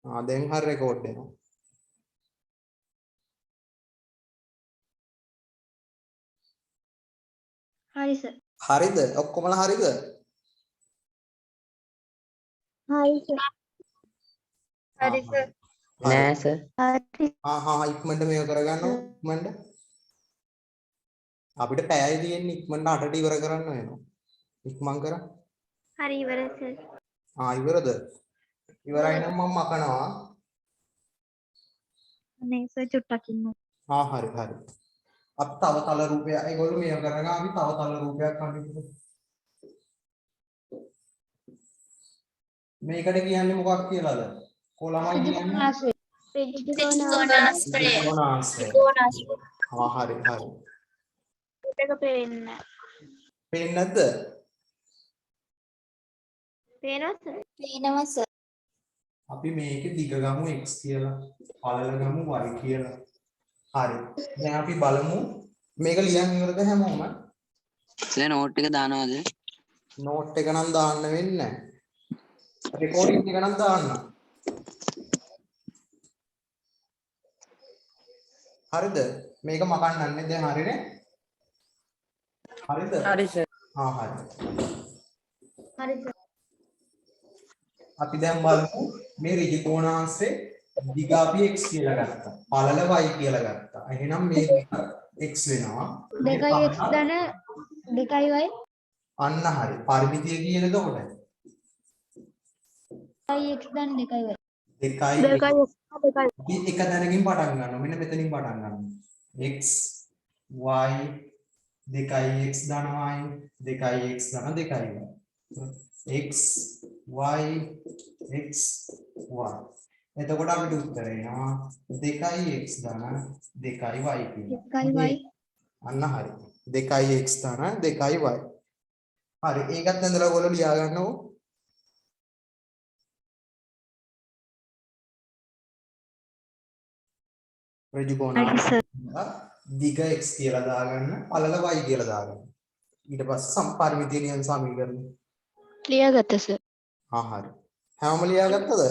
දැන් හරි රෙකෝඩ් වෙනවා. හරි සර්. හරිද? ඔක්කොමලා හරිද? හරි සර්. හරි සර්. නෑ සර්. හරි. ඉක්මනට මේක කරගන්න ඉක්මනට. අපිට පැයයි තියෙන්නේ ඉක්මනට 8ට ඉවර කරන්න වෙනවා. ඉක්මන් කරා. හරි ඉවරයි සර්. ඉවරද? ඉවරයි නම් මම මකනවා. නේ සර් චුට්ටක් ඉන්න. හරි. අපි තව තල රූපයක් ඒගොල්ලෝ මේක කරගෙන අපි තව තල රූපයක් අඳිමු. මේකට කියන්නේ මොකක් කියලාද? කොළමයි කියන්නේ ත්‍රිකෝණාශ්‍රය. හරි. ඒක පේන්නේ. පේන්නේ නැද්ද? පේනවා සර්. අපි මේකේ දිග ගමු x කියලා. පළල ගමු y කියලා. හරි. දැන් අපි බලමු මේක ලියන් ඉවරද හැමෝම? සර් නෝට් එක දානවද? නෝට් එක නම් දාන්න වෙන්නේ නැහැ. රෙකෝඩින් එක නම් දාන්න. හරිද? මේක මකන්නන්නේ දැන් හරිනේ? හරිද? හරි සර්. හරි. හරි සර්. අපි දැන් බලමු මේ ඍජු කෝණාංශේ දිග අපි x කියලා ගත්තා. පළල y කියලා ගත්තා. එහෙනම් මේ x වෙනවා. 2x ධන 2y අන්න හරි. පරිමිතිය කියන එතකොට 2x ධන 2y 2x අපි එක දැනකින් පටන් ගන්නවා. මෙන්න මෙතනින් පටන් ගන්නවා. x y 2x ධන y 2x ධන 2y x y x y එතකොට අපිට උත්තරය එනවා 2x ධන 2y කියලා. 2y අන්න හරි. 2x ධන 2y. හරි. ඒකත් ඇඳලා ඔයගොල්ලෝ ලියා ගන්නකො. ඍජු කෝණාංශ දිග x කියලා දාගන්න, පළල y කියලා දාගන්න. ඊට පස්සේ සම්පරිමිතිය නියම සමීකරණය ලියාගත්ත සර්. හරි. හැමෝම ලියාගත්තද?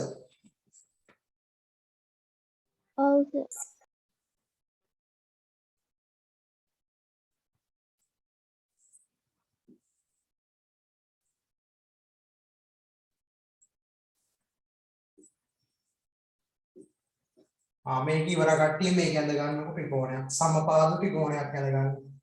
ඔව් සර්. මේක ඉවර කට්ටිය මේක ඇඳ ගන්නකො ත්‍රිකෝණයක්. සමපාද ත්‍රිකෝණයක් ඇඳ ගන්න.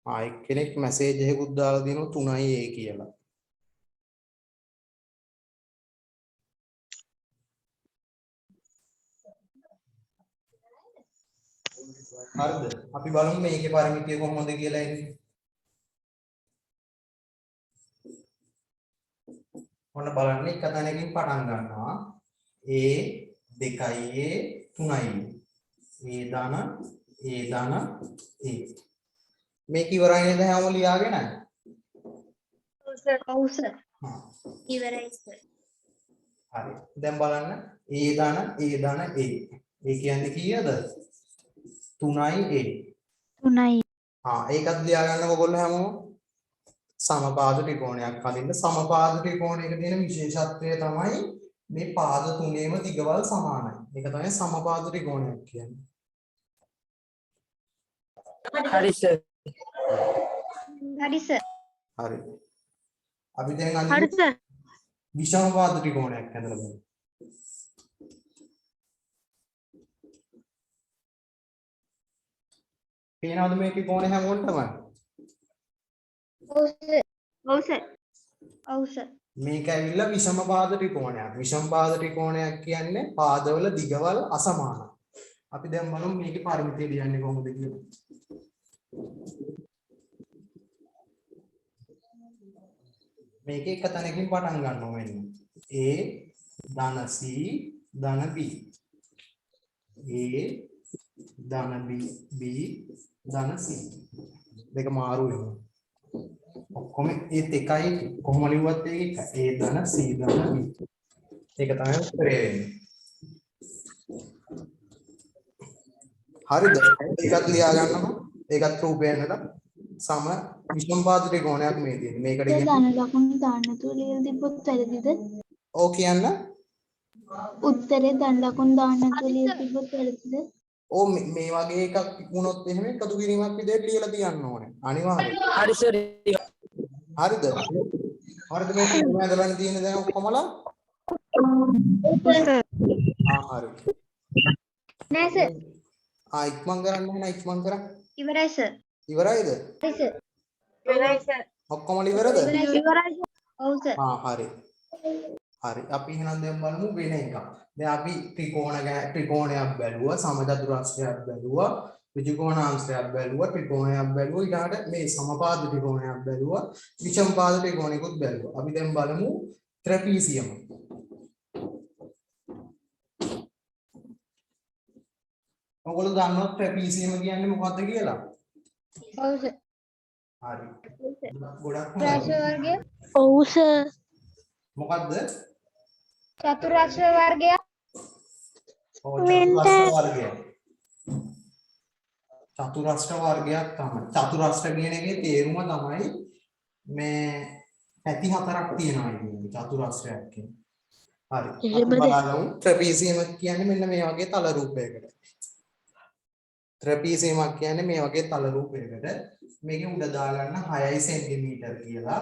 එක්කෙනෙක් මැසේජ් එකකුත් දාලා දිනු 3A කියලා. හරිද? අපි බලමු මේකේ පරිමිතිය කොහොමද කියලා එන්නේ. ඔන්න බලන්න එක තැනකින් පටන් ගන්නවා. A 2A 3A. A ධන A. මේක ඉවරයි නේද හැමෝම ලියාගෙන? ඔව් සර්. ඉවරයි සර්. හරි. දැන් බලන්න A ධන A. ඒ කියන්නේ කීයද? 3A. 3යි. ඒකත් ලියා ගන්නකො ඔයගොල්ලෝ හැමෝම. සමපාද ත්‍රිකෝණයක් අඳින්න. සමපාද ත්‍රිකෝණයක තියෙන විශේෂත්වය තමයි මේ පාද තුනේම දිගවල් සමානයි. ඒක තමයි සමපාද ත්‍රිකෝණයක් කියන්නේ. හරි සර්. හරි සර්. හරි. අපි දැන් හරි අඳිමු සර්. විෂමපාද ත්‍රිකෝණයක් ඇඳලා බලමු. පේනවද මේකේ කෝණය හැමෝටම? ඔව් සර්. ඔව් සර්. ඔව් සර්. මේක ඇවිල්ලා විෂමපාද ත්‍රිකෝණයක්. විෂමපාද ත්‍රිකෝණයක් කියන්නේ පාදවල දිගවල් අසමානයි. අපි දැන් බලමු මේකේ පරිමිතිය ලියන්නේ කොහොමද කියලා. මේක එක තැනකින් පටන් ගන්නවා මෙන්න. A ධන C ධන B. A ධන B ධන C. දෙක මාරු වෙනවා. ඔක්කොම ඒත් එකයි කොහොම ලිව්වත් ඒක A ධන C ධන B. ඒක තමයි උත්තරේ වෙන්නේ. හරිද? ඒකත් ලියා ගන්නවා. ඒකත් රූපයකට සම විෂම පාද ත්‍රිකෝණයක් මේ තියෙන්නේ. මේකට කියන්නේ ධන ලකුණු දාන්න නැතුව ලියලා තිබ්බොත් වැරදිද? ඕක කියන්න. උත්තරේ ධන ලකුණු දාන්න නැතුව ලියලා තිබ්බොත් වැරදිද? ඕ මේ වගේ එකක් වුණොත් එහෙම එකතු කිරීමක් විදිහට ලියලා තියන්න ඕනේ. අනිවාර්යයෙන්. හරි සර්. හරිද? හරිද මේ ක්‍රම ඇදලා තියෙන දැන් ඔක්කොමලා? හරි. නෑ සර්. ඉක්මන් කරන්න ඕන ඉක්මන් කරා. ඉවරයි සර්. ඉවරයිද? හරි සර්. ඉවරයි සර්. ඔක්කොම ඉවරද? ඉවරයි සර්. ඔව් සර්. හරි. හරි. අපි එහෙනම් දැන් බලමු වෙන එකක්. දැන් අපි ත්‍රිකෝණයක් බැලුවා, සමචතුරස්‍රයක් බැලුවා, ත්‍රිකෝණාංශයක් බැලුවා, ත්‍රිකෝණයක් බැලුවා, ඊළඟට මේ සමපාද ත්‍රිකෝණයක් බැලුවා, විෂම පාද ත්‍රිකෝණිකුත් බැලුවා. අපි දැන් බලමු ට්‍රැපීසියම්. ඔයගොල්ලෝ දන්නවද ට්‍රැපීසියම් කියන්නේ මොකක්ද කියලා? ඔව් සර්. හරි. ගොඩක් ත්‍රාස හොඳයි. වර්ගය. ඔව් සර්. මොකද්ද? චතුරාශ්‍ර වර්ගය. චතුරස්‍ර වර්ගය. චතුරස්‍ර වර්ගයක් තමයි. චතුරස්‍ර කියන එකේ තේරුම තමයි මේ පැති හතරක් තියෙනවා කියන්නේ චතුරස්‍රයක් කියන්නේ. හරි. අපි බලමු ට්‍රැපීසියම් කියන්නේ මෙන්න මේ වගේ තල රූපයකට. ට්‍රැපීසියම් කියන්නේ මේ වගේ තල රූපයකට. මේකේ උඩ දාගන්න 6 සෙන්ටිමීටර් කියලා.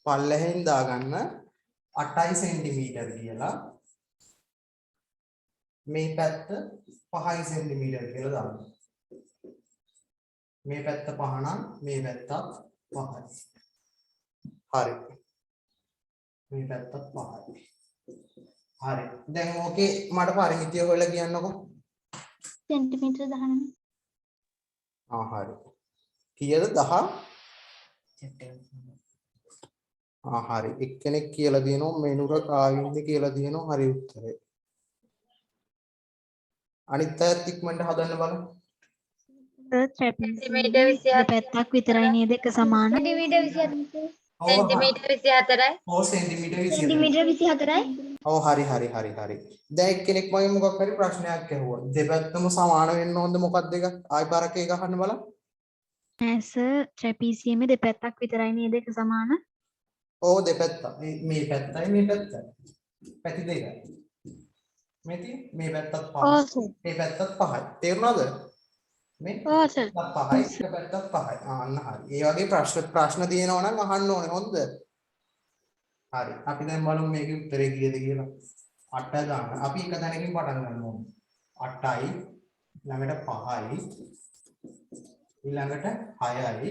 පල්ලෙහෙන් දාගන්න 8 සෙන්ටිමීටර් කියලා. මේ පැත්ත 5 සෙන්ටිමීටර් කියලා දාන්න. මේ පැත්ත 5 නම් මේ පැත්තත් 5යි. හරි. මේ පැත්තත් 5යි. හරි. දැන් ඕකේ මට පරිමිතිය හොයලා කියන්නකෝ. සෙන්ටිමීටර 19. හරි. කීයද 10? හරි. එක්කෙනෙක් කියලා දිනනවා මෙනුර කාවින්ද කියලා දිනනවා හරි උත්තරේ. අනිත් අයත් ඉක්මනට හදන්න බලන්න. සෙන්ටිමීටර් 27. පැත්තක් විතරයි නේද එක සමාන. සෙන්ටිමීටර 27. සෙන්ටිමීටර් 24යි. ඔව් සෙන්ටිමීටර් 20. සෙන්ටිමීටර 24යි. ඔව් හරි. දැන් එක්කෙනෙක් මගෙන් මොකක් හරි ප්‍රශ්නයක් ඇහුවා. දෙපැත්තම සමාන වෙන්න ඕනද මොකක්ද එක? ආයි පාරක් එක අහන්න බලන්න. නෑ සර් ට්‍රැපීසියමේ දෙපැත්තක් විතරයි නේද එක සමාන. ඔව් දෙපැත්ත. මේ පැත්තයි මේ පැත්තයි. පැති දෙකයි. මේ පැත්තත් 5යි. මේ පැත්තත් 5යි. තේරුණාද? මේ ඔව් සර්. 5යි එක පැත්තත් 5යි. අන්න හරි. ඒ වගේ ප්‍රශ්න තියෙනවා නම් අහන්න ඕනේ. හොඳද? හරි. අපි දැන් බලමු මේකේ උත්තරේ කීයද කියලා. 8 දාන්න. අපි එක තැනකින් පටන් ගන්න ඕනේ. 8යි ළඟට 5යි ඊළඟට 6යි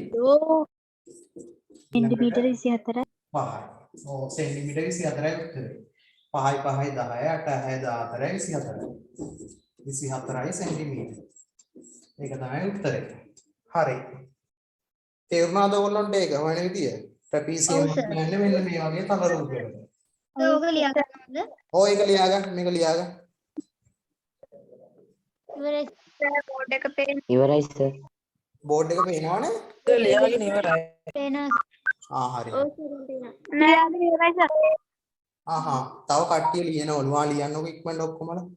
සෙන්ටිමීටර 24යි. 5යි. ඔව් සෙන්ටිමීටර 24යි උත්තරේ. 5යි 5යි 10යි 8යි 14යි 24යි සෙන්ටිමීටර. ඒක තමයි උත්තරේ. හරි. තේරුණාද ඔයගොල්ලන්ට ඒක වෙන විදිය? ට්‍රැපීසියම් කියන්නේ මෙන්න මේ වගේ තල රූපයකට. ඕක ලියා ගන්නද? ඔව් ඒක ලියාගන්න මේක ලියාගන්න. ඉවරයි සර් බෝඩ් එක පේන. ඉවරයි සර්. බෝඩ් එක පේනවනේ? ලියාගෙන ඉවරයි. පේනවා. හරි. ඔව් සර් පේනවා. නෑ ඉවරයි සර්. තව කට්ටිය ලියනවලු. ආ ලියන්නකො ඉක්මනට ඔක්කොමලා.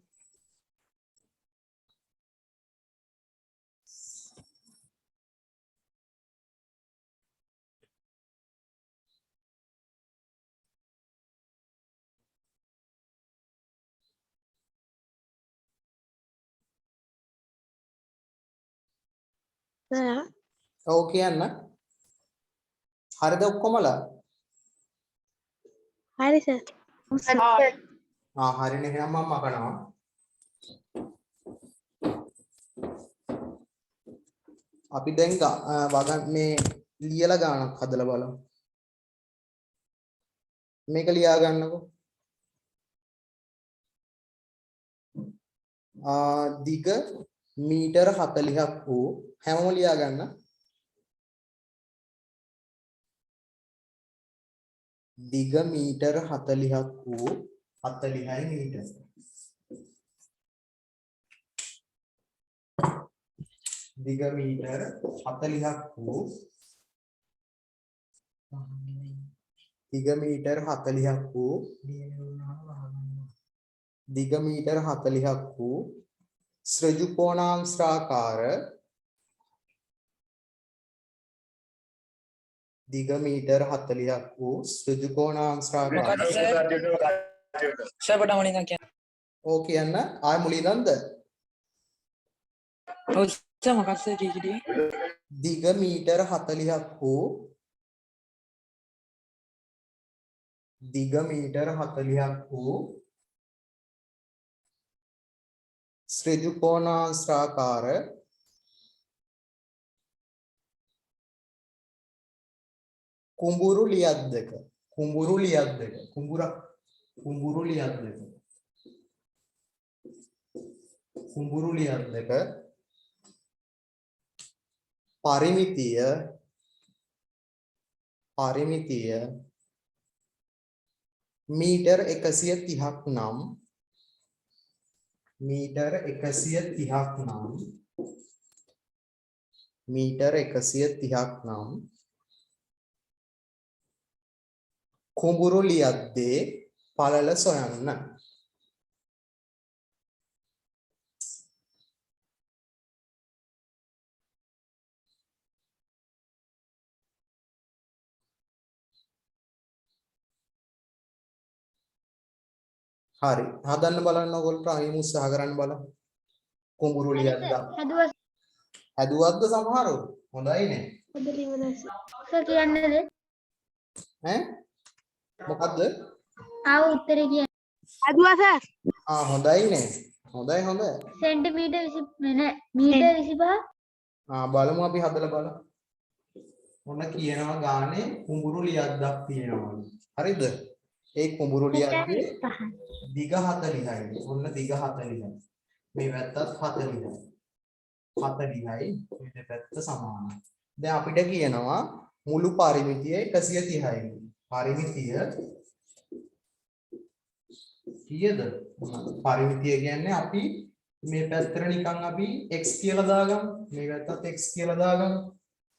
ඔව් කියන්න. හරිද ඔක්කොමලා? හරි සර්. හරිනේ එහෙනම් මම මකනවා. අපි දැන් වගන් මේ ලියලා ගානක් හදලා බලමු. මේක ලියා ගන්නකො. දිග මීටර 40ක් වූ හැමෝම ලියා ගන්න. දිග මීටර 40ක් වූ 40යි මීටර. දිග මීටර 40ක් වූ දිග මීටර 40ක් වූ දිග මීටර 40ක් වූ ශ්‍රජුකෝණාංශාකාර දිග මීටර 40ක් වූ ශ්‍රජුකෝණාංශාකාර ඕ කියන්න ආය මුලින්ද දිග මීටර 40ක් වූ ශ්‍රජුකෝණාංශාකාර කුඹුරු ලියද්දක පරිමිතිය මීටර් 130ක් නම් කුඹුරු ලියද්දේ පළල සොයන්න. හරි හදන්න බලන්න ඕගොල්ලෝ අයිමු උත්සාහ කරන්න බලන්න. කුඹුරු ලියද්දා හැදුවද්ද සමහරව හොඳයිනේ. සර් කියන්නේද? ඈ මොකද්ද? උත්තරේ කියන්නේ. අදුවා සර්. හොඳයිනේ. හොඳයි. සෙන්ටිමීටර් 20 නෑ මීටර 25. බලමු අපි හදලා බලමු. මොන කියනවා ගානේ කුඹුරු ලියද්දක් තියෙනවා. හරිද? ඒ කුඹුරු ලියද්දේ දිග 40යි. ඔන්න දිග 40යි. මේ පැත්තත් 40යි. 40යි මේ දෙපැත්ත සමානයි. දැන් අපිට කියනවා මුළු පරිමිතිය 130යි. පරිමිතිය කීයද? පරිමිතිය කියන්නේ අපි මේ පැත්තට නිකන් අපි x කියලා දාගමු. මේ පැත්තත් x කියලා දාගමු.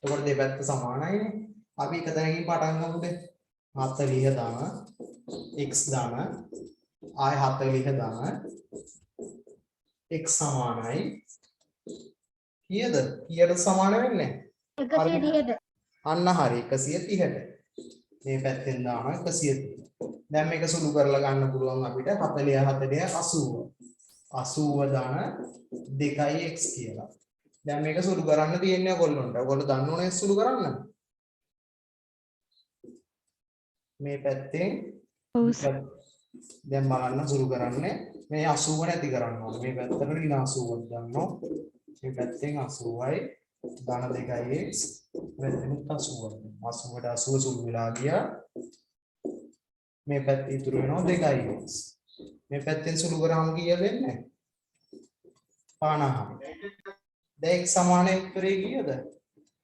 එතකොට දෙපැත්ත සමානයිනේ. අපි එක තැනකින් පටන් ගමුද? 40 දාන x දාන ආය 40 දාන x සමානයි කීයද? කීයට සමාන වෙන්නේ? 130ට. අන්න හරි 130ට. මේ පැත්තෙන් දානවා 130. දැන් මේක සුළු කරලා ගන්න පුළුවන් අපිට 40 80 දාන 2x කියලා. දැන් මේක සුළු කරන්න තියෙන්නේ ඔයගොල්ලන්ට. ඔයගොල්ලෝ දන්නෝනේ සුළු කරන්න. මේ පැත්තෙන් දැන් බලන්න සුළු කරන්නේ මේ 80 නැති කරන්න ඕනේ. මේ පැත්තට ඍණ 80ක් දානවා. මේ පැත්තෙන් 80යි ධන 2x පැත්තෙන් 80යි. 80ට 80 සුළු වෙලා ගියා. මේ පැත්ත ඉතුරු වෙනවා 2x. මේ පැත්තෙන් සුළු කරාම කීයද වෙන්නේ? 50. දැන් x සමානයි උත්තරේ කීයද?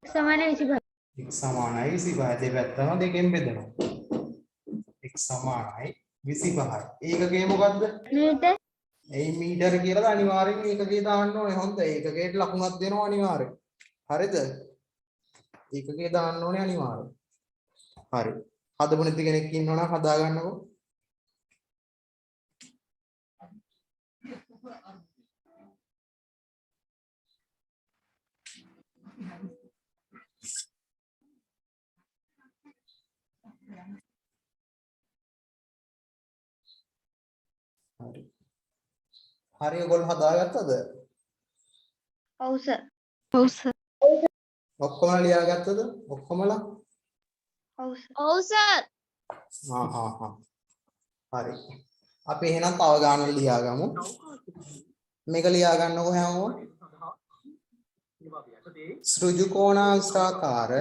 සමාන 25. x සමානයි 25. දෙපැත්තම දෙකෙන් බෙදනවා. x සමානයි 25යි. ඒකකේ මොකද්ද? මීටර. ඒ මීටර කියලා අනිවාර්යෙන් ඒකකේ දාන්න ඕනේ. හොඳ ඒකකේට ලකුණක් දෙනවා අනිවාර්යෙන්. හරිද? ඒකකේ දාන්න ඕනේ අනිවාර්යෙන්. හරි. හදපු නැති කෙනෙක් ඉන්නවනම් හදා ගන්නකො. හරි. හරි ඔයගොල්ලෝ හදාගත්තද? ඔව් සර්. ඔක්කොම ලියාගත්තද? ඔක්කොමලා? ඔව් සර්. හරි. අපි එහෙනම් තව ගානක් ලියාගමු. මේක ලියා ගන්නකො හැමෝම. ශ්‍රජුකෝණාංශාකාර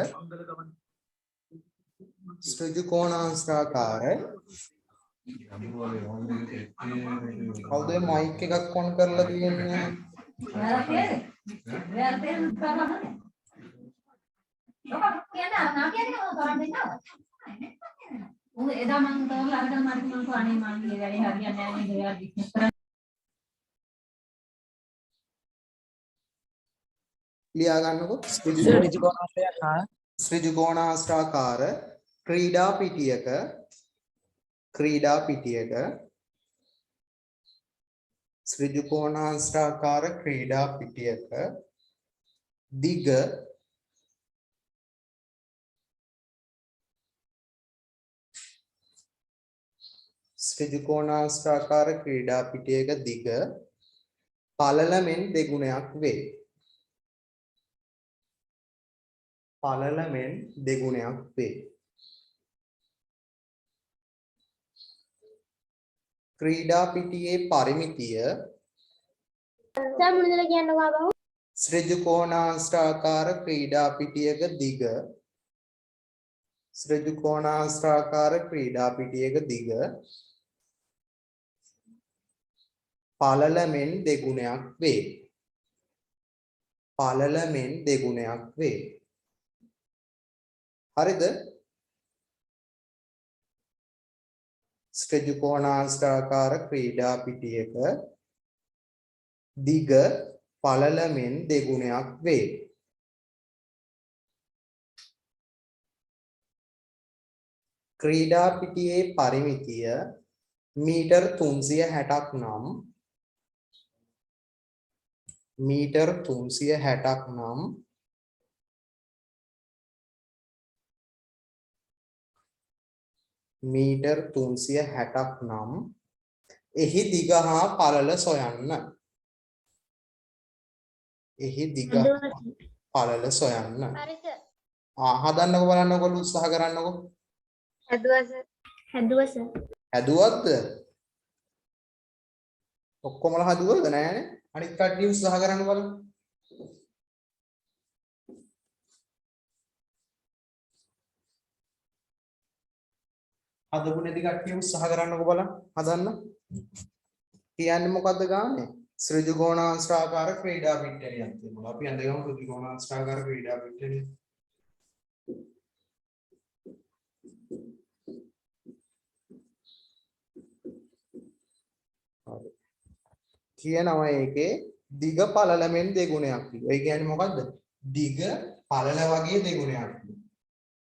කවුද මයික් එකක් ඔන් කරලා තියෙන්නේ? ලියා ගන්නකො. ශ්‍රජුකෝණාංශාකාර ක්‍රීඩා පිටියක ත්‍රිකෝණාස්ත්‍රාකාර ක්‍රීඩා පිටියක දිග ත්‍රිකෝණාස්ත්‍රාකාර ක්‍රීඩා පිටියක දිග පළල මෙන් දෙගුණයක් වේ. පළල මෙන් දෙගුණයක් වේ. ක්‍රීඩා පිටියේ පරිමිතිය ත්‍රිකෝණාස්ත්‍රාකාර ක්‍රීඩා පිටියක දිග ත්‍රිකෝණාස්ත්‍රාකාර ක්‍රීඩා පිටියක දිග පළල මෙන් දෙගුණයක් වේ. පළල මෙන් දෙගුණයක් වේ. හරිද? ත්‍රිකෝණාස්ත්‍රාකාර ක්‍රීඩා පිටියක දිග පළල මෙන් දෙගුණයක් වේ. ක්‍රීඩා පිටියේ පරිමිතිය මීටර් 360ක් නම් මීටර් 360ක් නම් මීටර් 360ක් නම් එහි දිග හා පළල සොයන්න. එහි දිග පළල සොයන්න. හදන්නකො බලන්නකො උත්සාහ කරන්නකො. හැදුවත්ද? ඔක්කොමලා හදුවද නෑනේ? අනිත් කට්ටිය උත්සාහ කරන්න බලන්න. හදපු නැති කට්ටිය උත්සාහ කරන්නකො බලන්න. හදන්න. කියන්නේ මොකද්ද ගානේ? ත්‍රිකෝණාස්ත්‍රාකාර ක්‍රීඩා පිට්ටනියක් තියෙනවා. අපි අඳගමු ත්‍රිකෝණාස්ත්‍රාකාර ක්‍රීඩා පිට්ටනිය. කියනවා ඒකේ දිග පළල මෙන් දෙගුණයක් තියෙනවා. ඒ කියන්නේ මොකද්ද? දිග පළල වගේ දෙගුණයක්.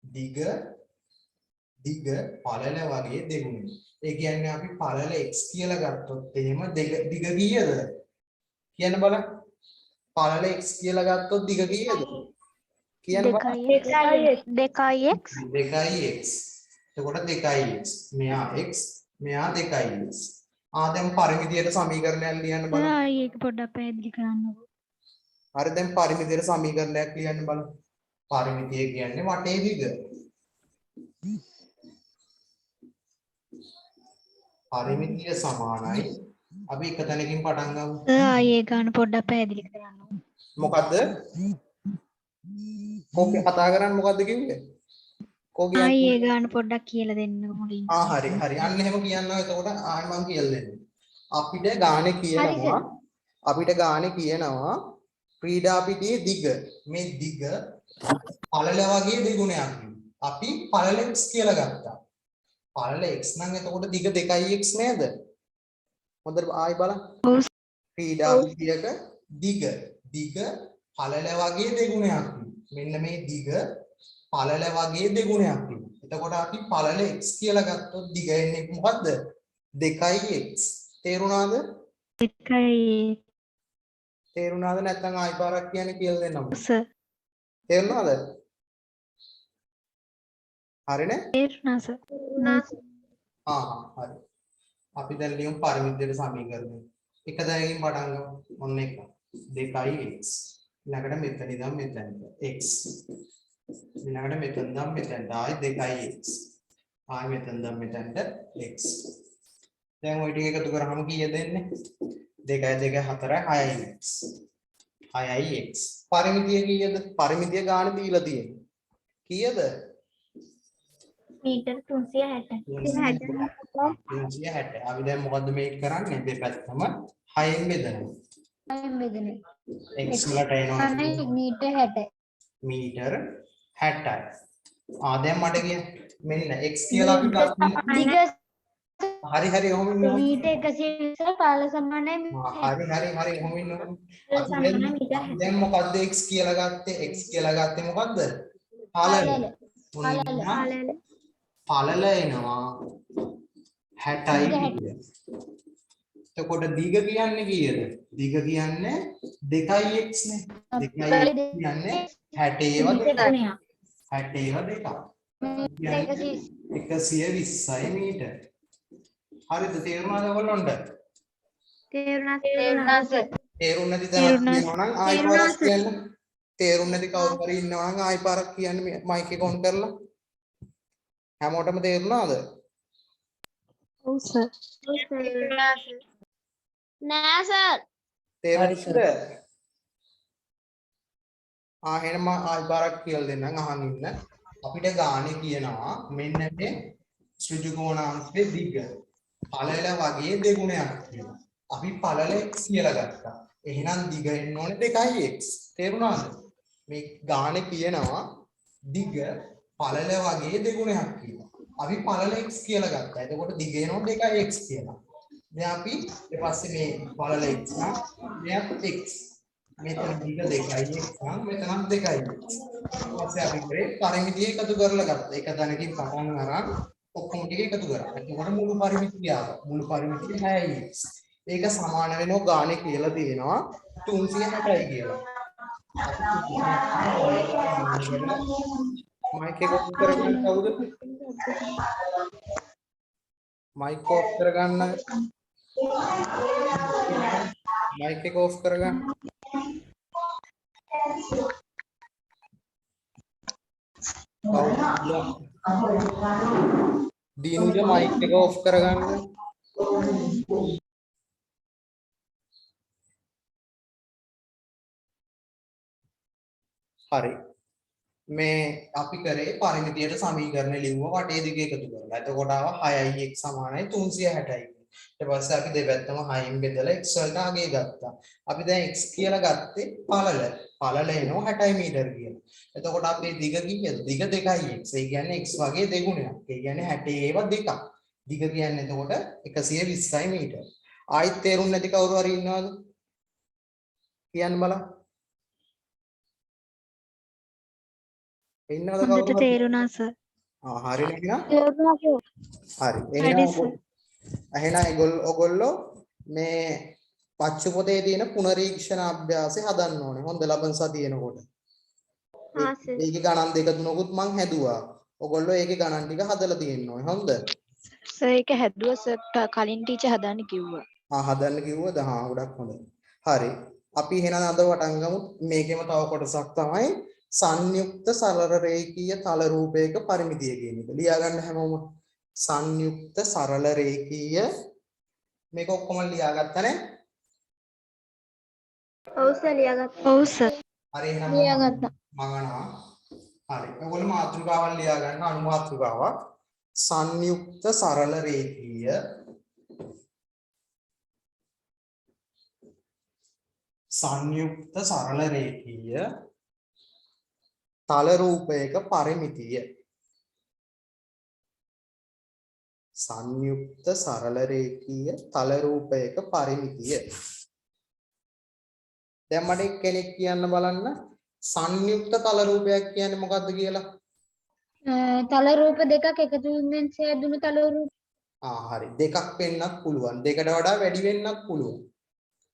දිග පළල වගේ දෙගුණයක්. ඒ කියන්නේ අපි පළල x කියලා ගත්තොත් එහෙම දිග කීයද? කියන්න බලන්න. පළල x කියලා ගත්තොත් දිග කීයද? කියන්න බලන්න. 2x. 2x. එතකොට 2x. මෙහා x, මෙහා 2x. දැන් පරිමිතියට සමීකරණයක් ලියන්න බලන්න. ඒක පොඩ්ඩක් පැහැදිලි කරන්නකෝ. හරි දැන් පරිමිතියට සමීකරණයක් ලියන්න බලන්න. පරිමිතිය කියන්නේ වටේ දිග. පරිමිතිය සමානයි. අපි එක තැනකින් පටන් ගමු. ඒ ගාන පොඩ්ඩක් පැහැදිලි කරන්න. මොකද්ද? කොහේ කතා කරන්නේ මොකද්ද කිව්වේ? ඒ ගාන පොඩ්ඩක් කියලා දෙන්න මුලින්. හරි. අන්න එහෙම කියනවා. එතකොට ආයෙ මම කියලා දෙන්නම්. අපිට ගානේ කියනවා ක්‍රීඩා පිටියේ දිග. මේ දිග පළල වගේ දෙගුණයක්. අපි පළල x කියලා ගත්තා. පළල x නම් එතකොට දිග 2x නේද? හොඳට ආයෙ බලන්න. ක්‍රීඩා පිටියක දිග පළල වගේ දෙගුණයක්. මෙන්න මේ දිග පළල වගේ දෙගුණයක්. එතකොට අපි පළල x කියලා ගත්තොත් දිග එන්නේ මොකද්ද? 2x. තේරුණාද? 2x. තේරුණාද නැත්නම් ආයි පාරක් කියන්නේ කියලා දෙන්නම. තේරුණාද? හරිනේ? තේරුණා සර්. හරි. අපි දැන් ලියමු පරිමිතියට සමීකරණය. එක දැනකින් පටන් ගමු. ඔන්න එක. 2x. ඊළඟට මෙතන ඉඳන් මෙතනට x. ඊළඟට මෙතන ඉඳන් මෙතනට ආයි 2x. ආයි මෙතන ඉඳන් මෙතනට x. දැන් ওই ටික එකතු කරාම කීයද එන්නේ? 2 2 4 6x. 6x. පරිමිතිය කීයද? පරිමිතිය ගාන දීලා තියෙන්නේ. කීයද? මීටර් 360. 360. අපි දැන් මොකද්ද මේක කරන්නේ? දෙපැත්තම 6න් බෙදනවා. 6න් බෙදන්නේ. x වලට එනවා මීටර් 60. මීටර් 60යි. දැන් මට කියන්න මෙන්න x කියලා අපි ගන්න. දිග හරි ඔහොම ඉන්න. මීටර් 120 පාල සමානයි. හරි ඔහොම ඉන්න. දැන් මොකද්ද x කියලා ගත්තේ? x කියලා ගත්තේ මොකද්ද? පළල. පළල එනවා 60යි. එතකොට දිග කියන්නේ කීයද? දිග කියන්නේ 2x නේ. 2x කියන්නේ 60 2. 60 2. කියන්නේ 120යි මීටර. හරිද? තේරුණාද ඔයගොල්ලොන්ට? තේරුණා සර්. තේරුම් නැති තැනක් තියෙනවා නම් ආයි පාරක් කියන්න. තේරුම් නැති කවුරු හරි ඉන්නවා නම් ආයි පාරක් කියන්න මයික් එක ඔන් කරලා. හැමෝටම තේරුණාද? ඔව් සර්. තේරුණා සර්. නෑ සර්. තේරුණාද? එහෙනම් ආයි පාරක් කියලා දෙන්නම් අහන් ඉන්න. අපිට ගානේ කියනවා මෙන්න මේ ඍජු කෝණාංශයේ දිග පළල වගේ දෙගුණයක් කියලා. අපි පළල x කියලා ගත්තා. එහෙනම් දිග එන්න ඕනේ 2x. තේරුණාද? මේ ගානේ කියනවා දිග පළල වගේ දෙගුණයක් කියලා. අපි පළල x කියලා ගත්තා. එතකොට දිග එනවා 2x කියලා. දැන් අපි ඊට පස්සේ මේ පළල x නම් මෙයත් x. මෙතන දිග 2x නම් මෙතනත් 2x. ඊපස්සේ අපි කරේ පරිමිතිය එකතු කරලා ගත්තා. එක තැනකින් පටන් අරන් ඔක්කොම ටික එකතු කරා. එතකොට මුළු පරිමිතිය ආවා. මුළු පරිමිතිය 6x. ඒක සමාන වෙනවා ගානේ කියලා තියෙනවා 360යි කියලා. මයික් එක ඔෆ් කරගන්න කවුද? මයික් ඔෆ් කරගන්න. මයික් එක ඔෆ් කරගන්න. දීනුජ මයික් එක ඔෆ් කරගන්න. හරි. මේ අපි කරේ පරිමිතියට සමීකරණ ලිව්වා වටේ දිග එකතු කරලා. එතකොට ආවා 6x සමානයි 360යි. ඊට පස්සේ අපි දෙපැත්තම 6න් බෙදලා x වලට අගය ගත්තා. අපි දැන් x කියලා ගත්තේ පළල. පළල එනවා 60 මීටර කියලා. එතකොට අපේ දිග කීයද? දිග 2x. ඒ කියන්නේ x වගේ දෙගුණයක්. ඒ කියන්නේ 60 ඒවා දෙකක්. දිග කියන්නේ එතකොට 120යි මීටර. ආයිත් තේරුම් නැති කවුරු හරි ඉන්නවද? කියන්න බලන්න. ඉන්නවද කවුරු? හොඳට තේරුණා සර්. හරි නේද? තේරුණා සර්. හරි. එහෙනම් ඔයගොල්ලෝ මේ පච්චු පොතේ තියෙන පුනරීක්ෂණ අභ්‍යාසය හදන්න ඕනේ. හොඳ ලබන සතියේනකොට. ඒකේ ගණන් දෙක තුනකුත් මං හැදුවා. ඔයගොල්ලෝ ඒකේ ගණන් ටික හදලා තියෙන්න ඕනේ. හොඳද? සර් ඒක හැදුවා සර් කලින් ටීචර් හදන්න කිව්වා. හදන්න කිව්වද? ගොඩක් හොඳයි. හරි. අපි එහෙනම් අද පටන් ගමු. මේකෙම තව කොටසක් තමයි සංයුක්ත සරල රේඛීය තල රූපයක පරිමිතිය කියන එක. ලියා ගන්න හැමෝම. සංයුක්ත සරල රේඛීය මේක ඔක්කොම ලියාගත්තා නේ? ඔව් සර් ලියාගත්තා. ඔව් සර්. හරි එහෙනම් ලියාගත්තා. මගනවා. හරි. ඔයගොල්ලෝ මාතෘකාවල් ලියා ගන්න අනු මාතෘකාවක්. සංයුක්ත සරල රේඛීය තල රූපයක පරිමිතිය. සංයුක්ත සරල රේඛීය තල රූපයක පරිමිතිය. දැන් මට කෙනෙක් කියන්න බලන්න සංයුක්ත තල රූපයක් කියන්නේ මොකක්ද කියලා? තල රූප දෙකක් එකතු වෙන සෑදුණු තල රූප. හරි. දෙකක් වෙන්නත් පුළුවන්. දෙකට වඩා වැඩි වෙන්නත් පුළුවන්.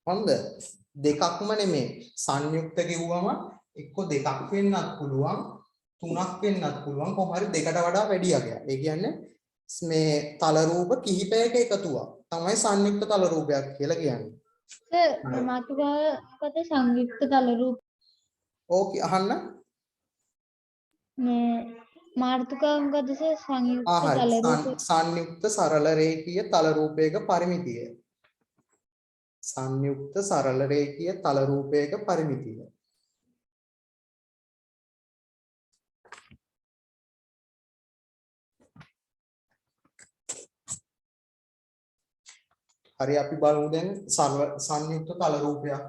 හරිද? දෙකක්ම නෙමෙයි. සංයුක්ත කිව්වම එක්ක දෙකක් වෙන්නත් පුළුවන්, තුනක් වෙන්නත් පුළුවන්. කොහොම හරි දෙකට වඩා වැඩි අගයක්. ඒ කියන්නේ මේ තල රූප කිහිපයක එකතුවක් තමයි සංයුක්ත තල රූපයක් කියලා කියන්නේ. සර් මාතෘකාවකට සංයුක්ත තල රූප. ඕකේ අහන්න. මේ මාතෘකාව මොකද සර්? සංයුක්ත තල රූප. සංයුක්ත සරල රේඛීය තල රූපයක පරිමිතිය. සංයුක්ත සරල රේඛීය තල රූපයක පරිමිතිය. හරි අපි බලමු දැන් සංයුක්ත තල රූපයක්.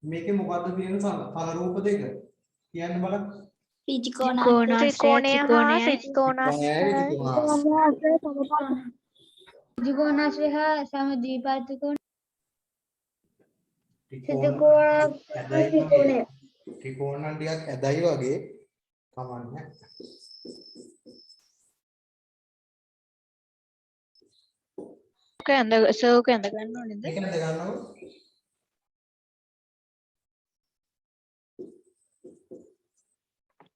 මේකේ මොකද්ද තියෙන තල රූප දෙක? කියන්න බලන්න. ත්‍රිකෝණාශ්‍රය ත්‍රිකෝණය හා ත්‍රිකෝණාශ්‍රය ත්‍රිකෝණාශ්‍රය හා සමද්විපාද ත්‍රිකෝණ නම් ටිකක් ඇදයි වගේ කමන්නේ. කැඳ සර්කල් කැඳ ගන්න ඕනේද? මේක නැද ගන්නව.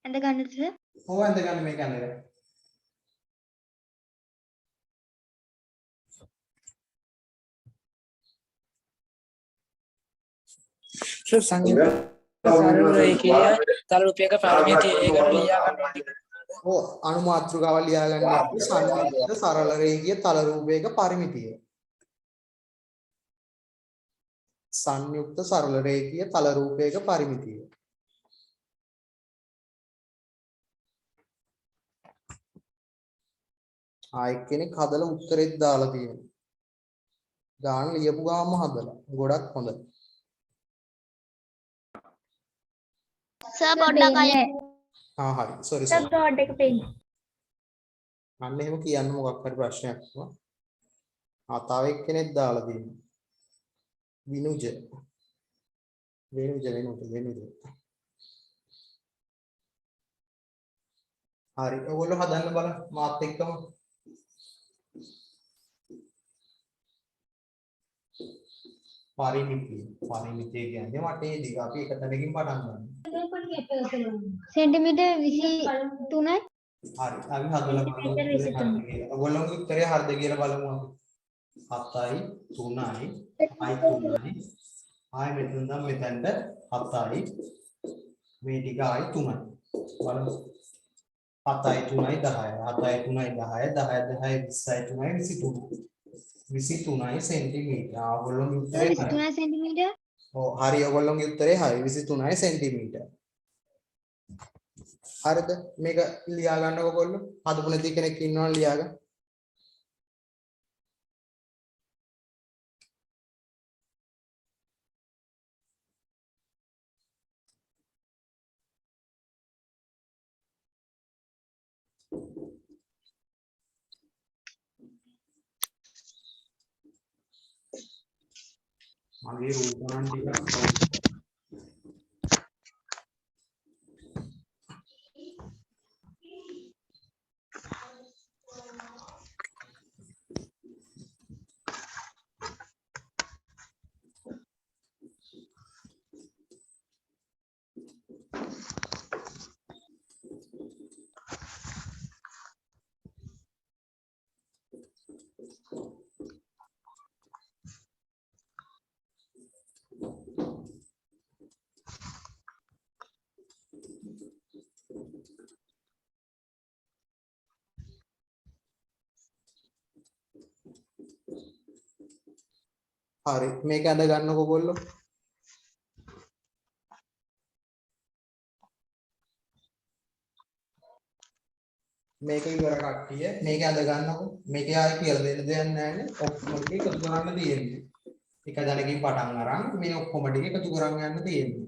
ඇඳ ගන්නද සර්? ඔව් ඇඳ ගන්න මේක ඇඳ ගන්න. සංගීත සරල රේඛීය තල රූපයක පාරමිතිය ඒක ලියා ගන්න ඕනේ. ඔව් අනුමාත්‍රිකාව ලියා ගන්න අපි සංයුක්ත සරල රේඛීය තල රූපයක පරිමිතිය. සංයුක්ත සරල රේඛීය තල රූපයක පරිමිතිය. ආයෙ කෙනෙක් හදලා උත්තරෙත් දාලා තියෙනවා. ගාන ලියපු ගාම හදලා. ගොඩක් හොඳයි. සර් පොඩ්ඩක් අය හරි. sorry. සර් බෝඩ් එක පෙන්නන්න. අන්න එහෙම කියන්න මොකක් හරි ප්‍රශ්නයක් වුණා. තව එක්කෙනෙක් දාලා තියෙනවා. විනුජ. හරි. ඔයගොල්ලෝ හදන්න බලන්න මාත් එක්කම. පරිමිතිය කියන්නේ වටේ දිග අපි එක තැනකින් පටන් ගන්නවා. සෙන්ටිමීටර් 23යි. හරි. අපි හදලා බලමු. ඔයගොල්ලෝගේ උත්තරේ හරිද කියලා බලමු අපි. 7යි 3යි 3යි. ආයෙ මෙතන ඉඳන් මෙතනට 7යි. මේ ටික ආයෙ 3යි. බලමු. 7යි 3යි 10යි. 7යි 3යි 10යි. 10යි 10යි 20යි 3යි 23යි සෙන්ටිමීටර. ඔයගොල්ලෝගේ උත්තරේ 23 සෙන්ටිමීටර්. ඔව් හරි. ඔයගොල්ලෝගේ උත්තරේ හරි. 23යි සෙන්ටිමීටර. හරිද? මේක ලියා ගන්නකො ඔයගොල්ලෝ. හදපු නැති කෙනෙක් ඉන්නවනම් ලියා ගන්න. මගේ රූපණන් ටික හරි. මේක අඳ ගන්නකො ඔයගොල්ලෝ. මේක ඉවර කට්ටිය. මේක අඳ ගන්නකො. මේක ආයි කියලා දෙන්න දෙයක් නැහැ නේ. ඔක්කොම ටික එකතු කරන්න තියෙන්නේ. එක දැනකින් පටන් අරන් මේ ඔක්කොම ටික එකතු කරන් යන්න තියෙන්නේ.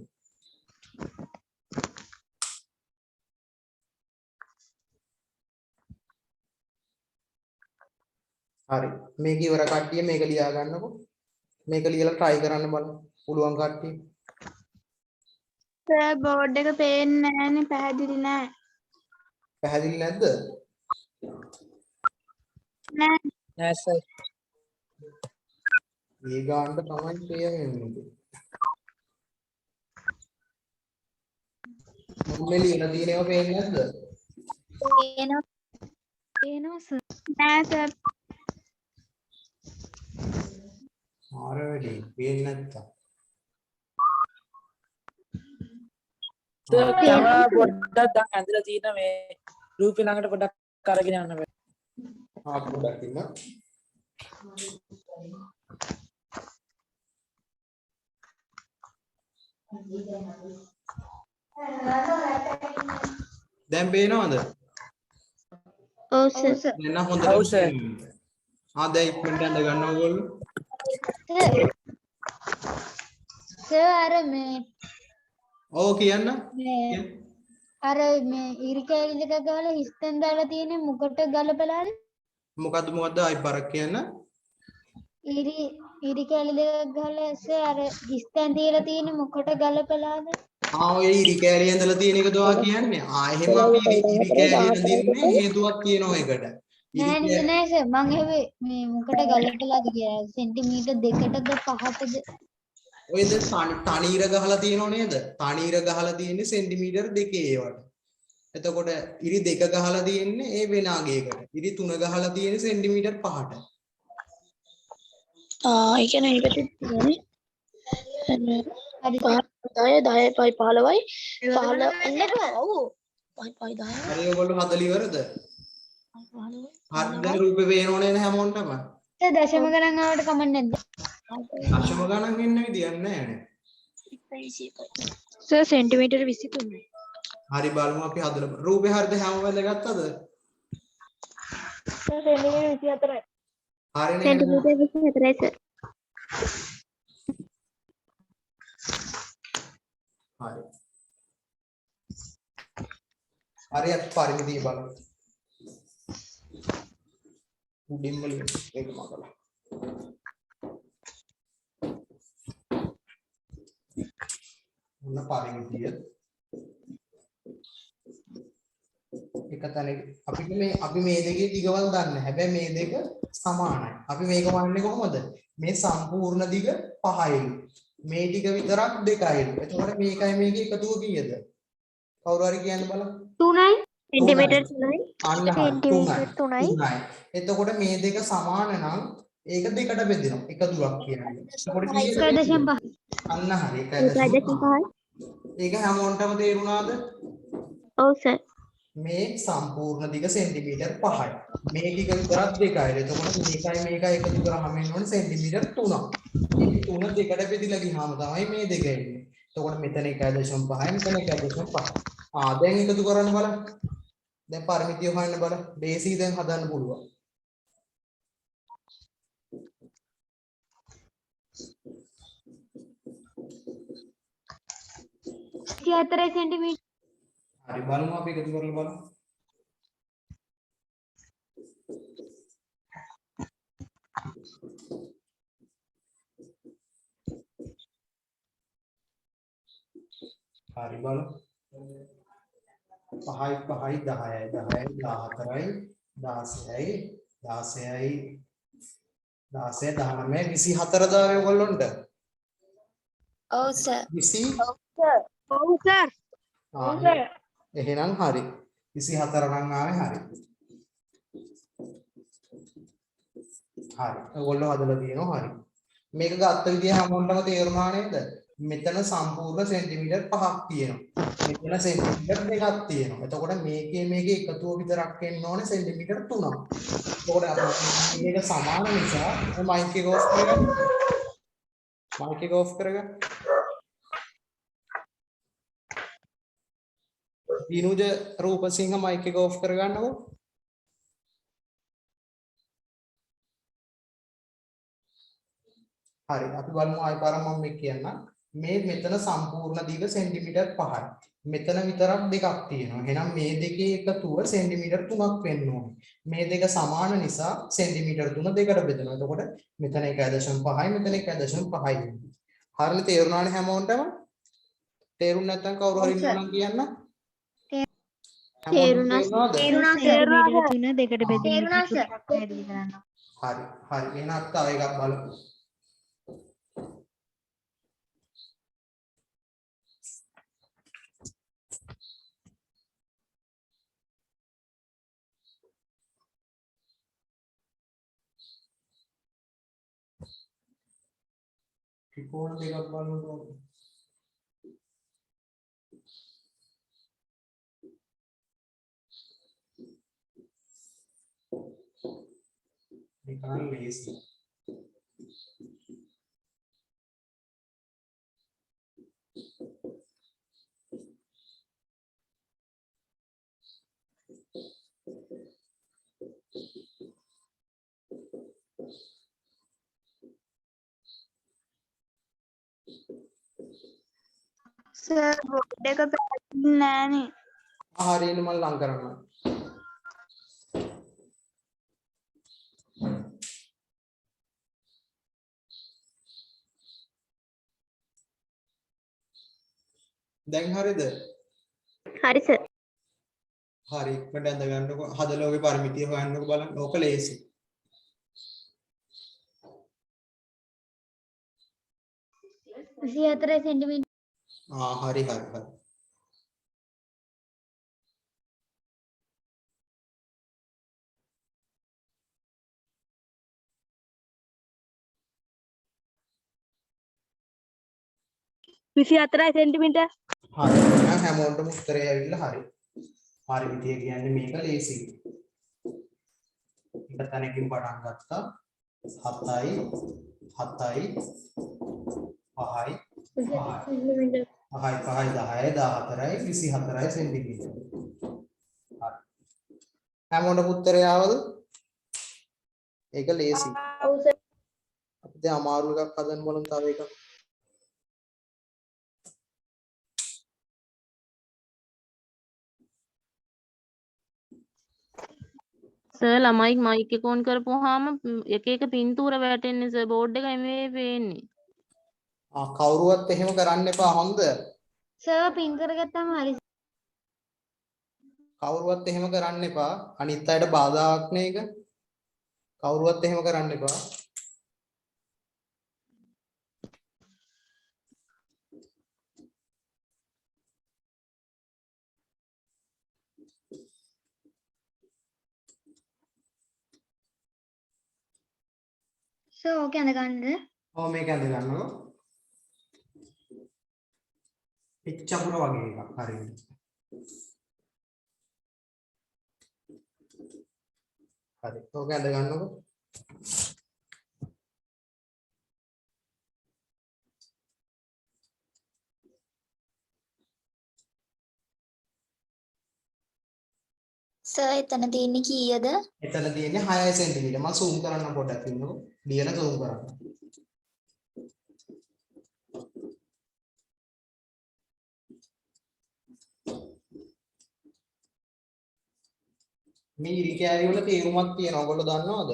හරි. මේක ඉවර කට්ටිය මේක ලියා ගන්නකො. මේක ලියලා try කරන්න බලන්න. පුළුවන් කට්ටිය. සර් බෝඩ් එක පේන්නේ නැහැනේ පැහැදිලි නැහැ. පැහැදිලි නැද්ද? නෑ සර්. මේ ගානට තමයි තේරෙන්නේ. මොන්නේ ලියලා තියෙනව පේන්නේ නැද්ද? පේනවා සර්. නෑ සර්. ආරෙඩි පේන්නේ නැත්තම්. සර් තව පොඩ්ඩක් දැන් ඇඳලා තියෙන මේ රූපේ ළඟට පොඩ්ඩක් අරගෙන යන්න බෑ. පොඩ්ඩක් ඉන්න. දැන් පේනවද? ඔව් සර්. එන්න හොඳට. ඔව් සර්. දැන් ඉක්මනට අඳ ගන්න ඕගොල්ලෝ. සර් අර මේ ඔව් කියන්න. අර මේ ඉරි කැලි දෙක ගාලා හිස්තෙන් දාලා තියෙන්නේ මොකට ගලපලාද? මොකද්ද ආයි බරක් කියන්න. ඉරි කැලි දෙක ගාලා ඇස්සේ අර හිස්තෙන් තියලා තියෙන්නේ මොකට ගලපලාද? ඔය ඉරි කෑලිය ඇඳලා තියෙන එකද ඔයා කියන්නේ? එහෙම අපි ඉරි කෑලිය ඇඳින්නේ හේතුවක් තියෙනවා ඒකට. නෑ නෑ සර් මං ඇහුවේ මේ මොකට ගලපලාද කියලා. සෙන්ටිමීටර් දෙකටද පහටද? ඔය දැන් තනීර ගහලා තියෙනව නේද? තනීර ගහලා තියෙන්නේ සෙන්ටිමීටර් 2 ඒවට. එතකොට ඉරි 2 ගහලා තියෙන්නේ ඒ වෙන අගයකට. ඉරි 3 ගහලා තියෙන්නේ සෙන්ටිමීටර් 5ට. ඒ කියන්නේ ඒකට තියෙන්නේ හරි 10 10 15යි 15 ඔව් 5 10 හරි ඔයගොල්ලෝ 40 ඉවරද? 15 හරි දැන් රූපේ පේනව නේද හැමෝටම? සර් දශම ගණන් ආවට කමක් නැද්ද? දශම ගණන් එන්න විදියක් නැහැ නේ. සර් සෙන්ටිමීටර 23යි. හරි බලමු අපි හදලා රූපේ හරිද හැම වෙලේ ගත්තද? සර් සෙන්ටිමීටර් 24යි. හරි නේද? සෙන්ටිමීටර 24යි සර්. හරි. හරි අපි පරිමිතිය බලමු. උඩින්ම ලියමු ඒක මගලා. මොන පරිමිතිය? එක තැනක අපි මේ දෙකේ දිගවල් දන්නේ. හැබැයි මේ දෙක සමානයි. අපි මේක වන්නේ කොහොමද? මේ සම්පූර්ණ දිග 5යිලු. මේ ටික විතරක් 2යිලු. එතකොට මේකයි මේකේ එකතුව කීයද? කවුරු හරි කියන්න බලන්න. 3යි. සෙන්ටිමීටර 3යි. අන්න හරි සෙන්ටිමීටර 3යි. 3යි. එතකොට මේ දෙක සමාන නම් ඒක දෙකට බෙදෙනවා. එකතුවක් කියන්නේ. එතකොට කීයද? 1.5. අන්න හරි 1.5යි. 1.5. ඒක හැමෝටම තේරුණාද? ඔව් සර්. මේ සම්පූර්ණ දිග සෙන්ටිමීටර් 5යි. මේ දිග විතරක් 2යි. එතකොට මේකයි එකතු කරාම එන්න ඕනේ සෙන්ටිමීටර් 3ක්. මේ 3 දෙකට බෙදලා ගියාම තමයි මේ දෙක එන්නේ. එතකොට මෙතන 1.5යි මෙතන 1.5. දැන් එකතු කරන්න බලන්න. දැන් පරිමිතිය හොයන්න බලන්න. බේසික් දැන් හදන්න පුළුවන්. සෙන්ටිමීටර්. හරි බලමු අපි එකතු කරලා බලමු. හරි බලමු. 5යි 5යි 10යි 10යි 14යි 16යි 16යි 16 19 24 දාවේ ඔයගොල්ලොන්ට. ඔව් සර් 20 ඔව් සර්. එහෙනම් හරි 24 නම් ආවේ හරි. හරි. ඔයගොල්ලෝ හදලා තියෙනවා හරි. මේක ගත්ත විදිය හැමෝටම තේරුණා නේද? මෙතන සම්පූර්ණ සෙන්ටිමීටර් 5ක් තියෙනවා. මෙතන සෙන්ටිමීටර් 2ක් තියෙනවා. එතකොට මේකේ එකතුව විතරක් එන්න ඕනේ සෙන්ටිමීටර් 3ක්. එතකොට අපි මේක සමාන නිසා මයික් එක ඔෆ් කරගන්න. මයික් එක ඔෆ් කරගන්න. දිනුජ රූපසිංහ මයික් එක ඔෆ් කරගන්නකෝ. හරි අපි බලමු ආයෙ පාරක් මම මේ කියන්නම්. මේ මෙතන සම්පූර්ණ දිග සෙන්ටිමීටර් 5යි. මෙතන විතරක් දෙකක් තියෙනවා. එහෙනම් මේ දෙකේ එකතුව සෙන්ටිමීටර් 3ක් වෙන්න ඕනේ. මේ දෙක සමාන නිසා සෙන්ටිමීටර් 3 දෙකට බෙදෙනවා. එතකොට මෙතන 1.5යි මෙතන 1.5යි. හරියට තේරුණානේ හැමෝටම? තේරුම් නැත්නම් කවුරු හරි ඉන්නවා නම් කියන්න. තේරුණා. තේරුණා. සෙන්ටිමීටර 3 දෙකට බෙදීම තේරුණා සර්. පැහැදිලි කරන්න. හරි හරි එහෙනම් තව එකක් බලමු. ත්‍රිකෝණ දෙකක් බලනකොට නිකන් ලේසි. සර් බෝඩ් එක පැහැදිලි නෑනේ. හරියන මම ලං කරන්න. දැන් හරියද? හරි සර්. හරි ඉක්මනට ඇඳ ගන්නකො. හදලා ඔගේ පරිමිතිය හොයන්නකො බලන්න. ඕක ලේසි. 24 සෙන්ටිමීටර්. හරි හරි හරි. විසි 24 සෙන්ටිමීටර්. හරි. දැන් හැමෝටම උත්තරය ඇවිල්ලා හරි. පරිමිතිය කියන්නේ මේක ලේසි. එක තැනකින් පටන් ගත්තා 7යි 7යි 5යි 5යි 5යි 10යි 14යි 24යි සෙන්ටිමීටර. හරි. හැමෝටම උත්තරය ආවද? ඒක ලේසි. ඔව් සර්. අපි දැන් අමාරු එකක් හදන්න බලමු තව එකක්. සර් ළමයි මයික් එක ඔන් කරපුවාම එක එක පින්තූර වැටෙන්නේ සර් බෝඩ් එකයි මේ පේන්නේ. කවුරුවත් එහෙම කරන්න එපා හොඳ. සර් පින් කරගත්තාම හරි. කවුරුවත් එහෙම කරන්න එපා. අනිත් අයට බාධාක් නේ ඒක. කවුරුවත් එහෙම කරන්න එපා. සර් ඕක ඇඳ ගන්නද? ඔව් මේක ඇඳ ගන්නකො. පිච්චපුර වගේ එකක් හරියට. හරි. ඕක ඇඳ ගන්නකො. සර් එතන තියෙන්නේ කීයද? එතන තියෙන්නේ 6 සෙන්ටිමීටර. මම zoom කරන්න පොඩ්ඩක් ඉන්නකො. ලියලා zoom කරන්න. මේ ඉරි කෑලි වල තේරුමක් තියෙනවා. ඔයගොල්ලෝ දන්නවද?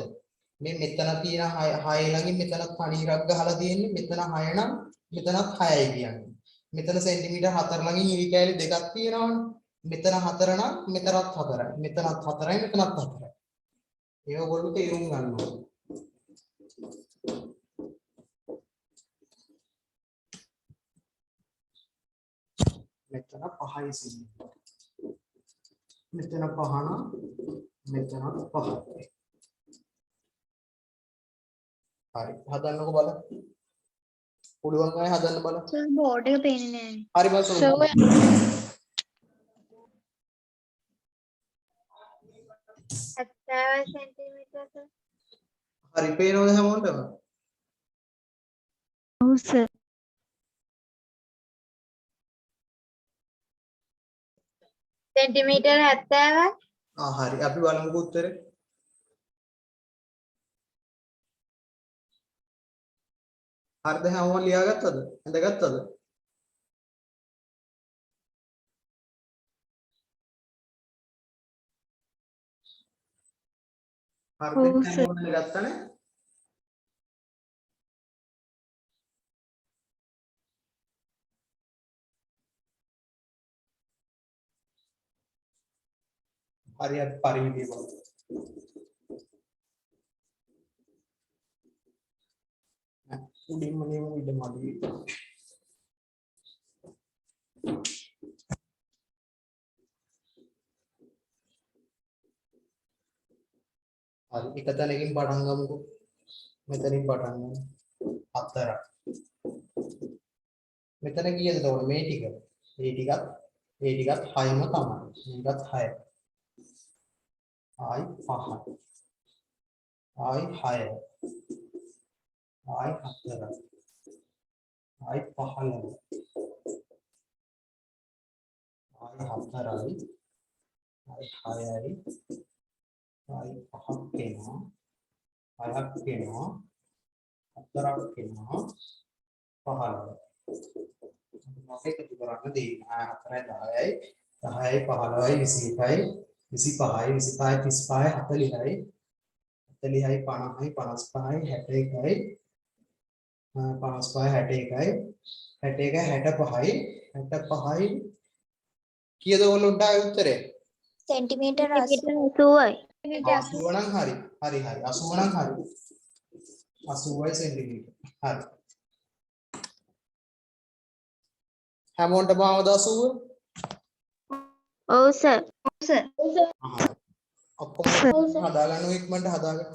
මේ මෙතන තියෙන 6 ළඟින් මෙතන පණීරක් ගහලා තියෙන්නේ. මෙතන 6 නම් මෙතනත් 6යි කියන්නේ. මෙතන සෙන්ටිමීටර් 4 ළඟින් ඉරි කෑලි දෙකක් තියෙනවනේ. මෙතන 4 නම් මෙතනත් 4යි. මෙතනත් 4යි මෙතනත් 4යි. ඒක ඔයගොල්ලෝ තේරුම් ගන්න ඕනේ. මෙතන 5යි සෙන්ටිමීටර. මෙතන 5 නම් මෙතනත් 5යි. හරි. හදන්නකො බලන්න. පුළුවන් අය හදන්න බලන්න. සර් බෝඩ් එක පේන්නේ නැහැ. හරි බස්. Sir 70 centimetre sir. හරි පේනවද හැමෝටම? ඔව් සර්. සෙන්ටිමීටර් 70යි. හරි. අපි බලමුකෝ උත්තරේ. හරිද හැමෝම ලියාගත්තද? ඇඳගත්තද? හරිද හැමෝම ගත්තනේ? හරි අපි පරිමිතිය බලමු. උඩින්ම නියම ඉඩ මදි. හරි එක තැනකින් පටන් ගමුකෝ. මෙතනින් පටන් ගමු. 4. මෙතන කීයද තවද මේ ටික? ඒ ටිකත් 6ම තමයි. මේකත් 6. ආයි 5. ආයි 6. ආයි 4. ආයි 15. ආයි 4යි. ආයි 6යි. ආයි 5ක් එනවා. 6ක් එනවා. 4ක් එනවා. 15. මොකද එකතු කරන්න දෙන්නේ 4යි 10යි 10යි 15යි 21යි 25යි 25යි 35යි 40යි 40යි 50යි 55යි 60යි 55යි 65යි 65යි කීයද ඔයගොල්ලන්ට ආයේ උත්තරේ? සෙන්ටිමීටර් 80යි. 80 නම් හරි. හරි 80 නම් හරි. 80යි සෙන්ටිමීටර. හරි. හැමෝටම ආවද 80? ඔව් සර්. ඔක්කොම හදාගන්න ඉක්මනට හදාගන්න.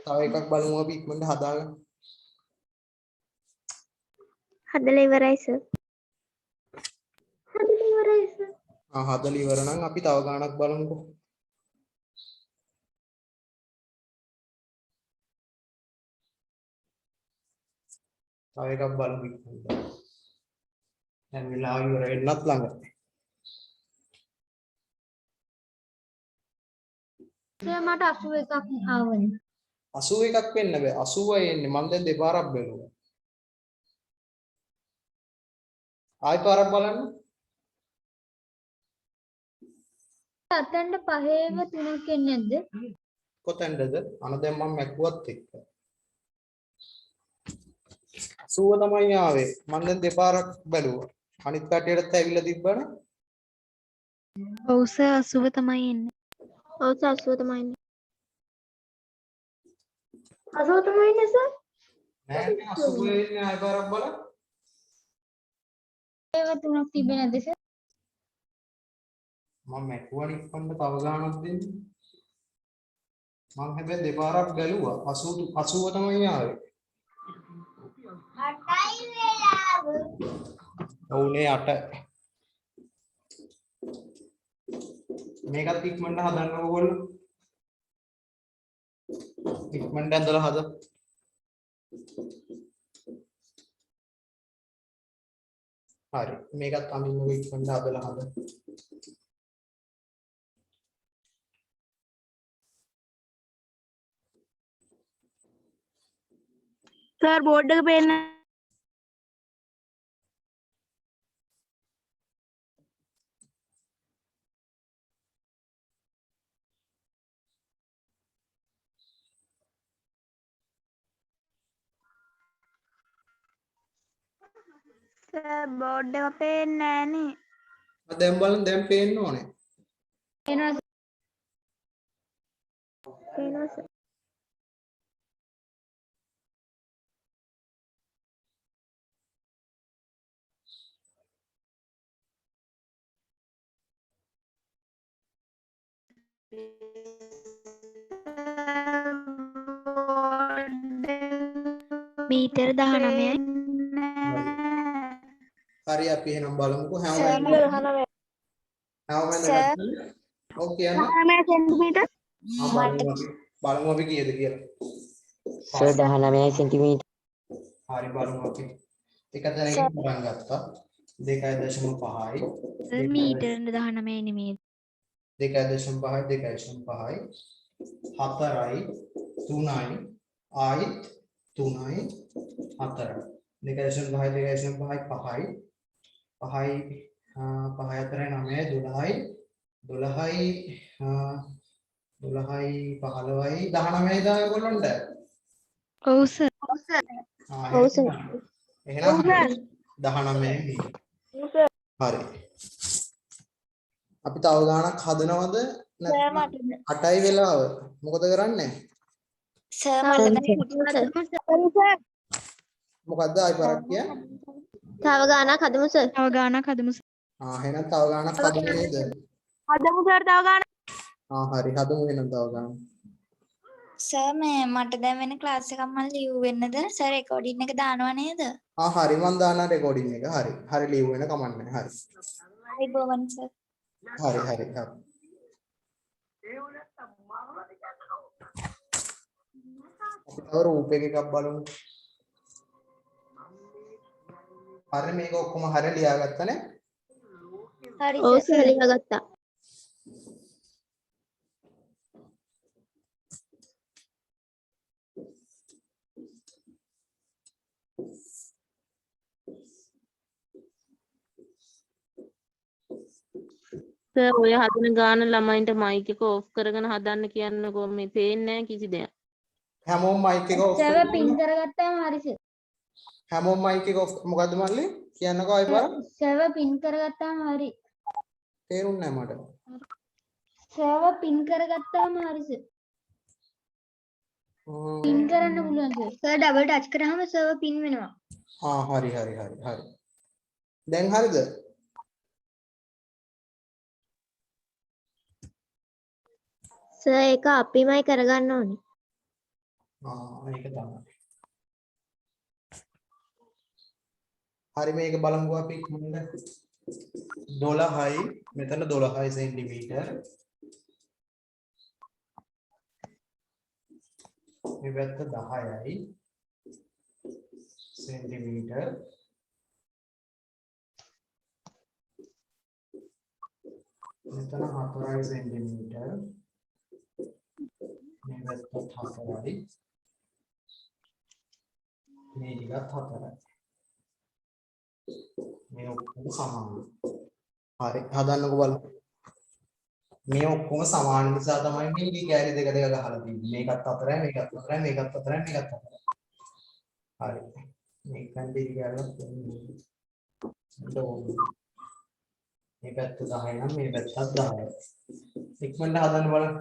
තව එකක් බලමු අපි ඉක්මනට හදාගන්න. හදලා ඉවරයි සර්. හදලා ඉවර නම් අපි තව ගාණක් බලමුකෝ. තව එකක් බලමු ඉක්මනට. දැන් වෙලාව ඉවර වෙන්නත් ළඟයි. සර් මට 81ක් ආවනේ. 81ක් වෙන්න බෑ. 80යි එන්නේ. මම දැන් දෙපාරක් බැලුවා. ආයි පාරක් බලන්න. අතෙන්ට පහේව 3ක් එන්නේ නැද්ද? කොතැනද? අන දැන් මම මැකුවත් එක්ක. 80 තමයි ආවේ. මම දැන් දෙපාරක් බැලුවා. අනිත් කටියටත් ඇවිල්ලා තිබ්බනේ. ඔව් සර් 80 තමයි එන්නේ. ඔව් සර් 80 තමයි එන්නේ. 80 තමයි එන්නේ සර්. නෑ 80 එන්නේ ආයි පාරක් බලන්න. ඒව 3ක් තිබෙන්නේ නැද්ද සර්? මම මැකුවා ඉක්මනට තව ගාණක් දෙන්න. මම හැබැයි දෙපාරක් බැලුවා 80 තමයි ආවේ. 8යි වෙලාව. ඔව්නේ 8. මේකත් ඉක්මනට හදන්න ඕගොල්ලෝ. ඉක්මනට ඇඳලා හද. හරි මේකත් අඳින්න ඉක්මනට හදලා හද. සර් බෝඩ් එක පේන්න. සර් බෝඩ් එක පේන්නේ නෑනේ. දැන් බලන්න දැන් පේන්න ඕනේ. එනවා පේනවා සර්. මීටර 19යි. හරි අපි එහෙනම් බලමුකෝ සර් හැම මට සර් ඔව් කියන්න. 19 සෙන්ටිමීටර. බලමු අපි කීයද කියලා. සර් 19 සෙන්ටිමීටර. හරි බලමු අපි. එක තැනකින් පටන් ගත්තා. 2.5යි. මීටර 19 නෙමෙයි. 2.5යි 2.5යි 4යි 3යි ආයිත් 3යි 4යි 2.5යි 2.5යි 5යි 5යි 5යි 4යි 9යි 12යි 12යි 12යි 15යි 19යි දා ඔයගොල්ලන්ට. ඔව් සර්. ඔව් සර්. එහෙනම් 19යි. හරි. අපි තව ගාණක් හදනවද නැත්නම් 8යි වෙලාව මොකද කරන්නේ? සර් මොකද්ද ආයි පාරක් කියන්නේ? තව ගානක් හදමු සර්. තව ගානක් හදමු සර්. එහෙනම් තව ගාණක් හදමු නේද? හදමු සර් තව ගානක්. හරි හදමු එහෙනම් තව ගාණක්. සර් මට දැන් වෙන ක්ලාස් එකක් මම ලියු වෙන්නද? සර් රෙකෝඩින් එක දානවා නේද? හරි මම දාන රෙකෝඩින් එක. හරි ලියු වෙන කමක් නැහැ. හරි. අයිබෝවන් සර්. හරි. අපි තව රූප එකක් බලමු. හරි මේක ඔක්කොම හරිය ලියාගත්තනේ. හරි ඔව් සර්. සර් ලියාගත්තා. සර් ඔය හදන ගාන ළමයින්ට මයික් එක ඔෆ් කරගෙන හදන්න කියන්නකෝ මේ පේන්නේ නැහැ කිසි දෙයක්. හැමෝම මයික් එක ඔෆ් සර්වර් පින් කරගත්තාම හරි සර්. හැමෝම මයික් එක ඔෆ් මොකද්ද මල්ලි කියන්නකෝ ආයි පාර සර්වර් පින් කරගත්තාම හරි. තේරුන්නේ නැහැ මට. සර්වර් පින් කරගත්තාම හරි සර්. පින් කරන්න පුළුවන් සර්. සර් ඩබල් ටච් කරාම සර්වර් පින් වෙනවා. හරි. දැන් හරිද? සර් ඒක අපිමයි කරගන්න ඕනේ. ඒක තමයි. හරි මේක බලමුකෝ අපි ඉක්මනට. 12යි මෙතන 12යි සෙන්ටිමීටර්. මේ පැත්ත 10යි සෙන්ටිමීටර්. මෙතන 4යි සෙන්ටිමීටර්. මේ පැත්ත 4යි. මේ ටිකත් 4යි. මේ ඔක්කොම සමානයි. හරි හදන්නකෝ බලන්න. මේ ඔක්කොම සමාන නිසා තමයි මේ කැලි දෙක ගහලා තියෙන්නේ. මේකත් 4යි මේකත් 4යි මේකත් 4යි මේකත් 4යි. හරි. මේ කන්ටි ගාලා මේ පැත්ත 10යි නම් මේ පැත්තත් 10යි. ඉක්මනට හදන්න බලන්න.